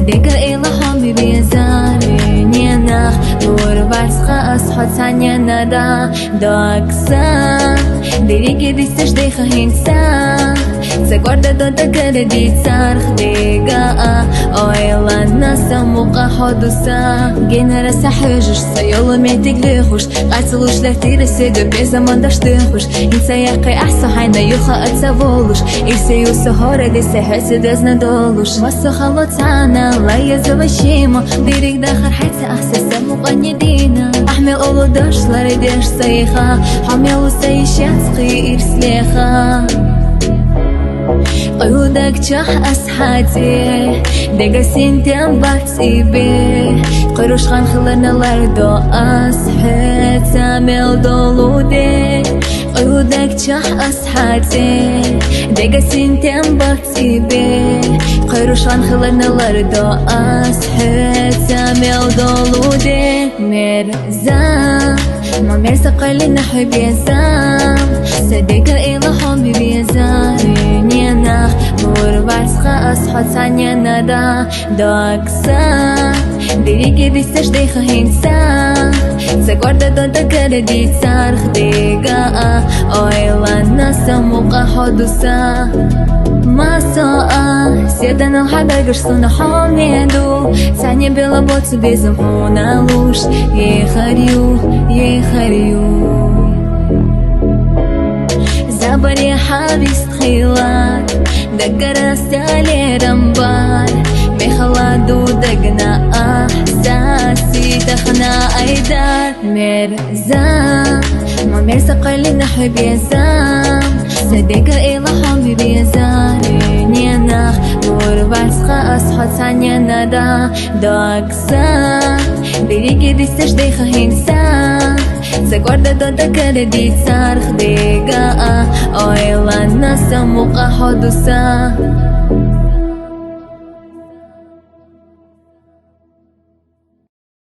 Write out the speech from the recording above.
صدق إلى حمي بيزاري نينا نور بارسخة أصحى تانيا ندا داكسا ديريكي دي سجدي خهينسا سكوردا دودا كردي صارخ ديقا أويلا ناسا موقع حدوسا جينا رسا حجوش سيولو ميتك ليخوش قاتلوش لفتير سيدو بي زمان داشتنخوش إنسا يقي أحسو حينا يوخا أتسابولوش إرسي يوسو هورا دي سيحسي دزنا دولوش ماسو خلو تانا لا يزوشيمو ديريك داخر حيث أحساسا موقعني دينا أحمل أولو داش لاريديش سيخا حميلو سيشانسقي إرسليخا قيودك جح أسحاتي دقا سنتين باتسيبي قروش خان خلنا لاردو أسحات سامل دولودي قيودك جح أسحاتي دقا سنتين باتسيبي قروش خان خلنا لاردو أسحات سامل دولودي مرزا ما مرسا قلنا حبي زام صدق إلى حمي بيزاري نينا نور بارسخة أصحى تانيا ندا داكسا ديريكي دي سجدي خهينسا سكوردا دودا كردي صارخ ديقا أويلا ناسا موقع حدوسا ما سوء سيدنا الحدا قرصونا حميدو ساني بلا بوتسو بيزمحونا لوش يخريو زبري حابس خيلات دقر استالي رمبار مخلادو دقنا احساسي تخنا ايدار مرزا ما مرسا قلنا حبي زام صدق إلى حمي بيزاري نينا نور بارسخة أصحى تانيا ندا داكسا ديريكي دي سجدي خهينسا سكوردا دودا كردي صارخ ديقا أويلا ناسا موقع حدوسا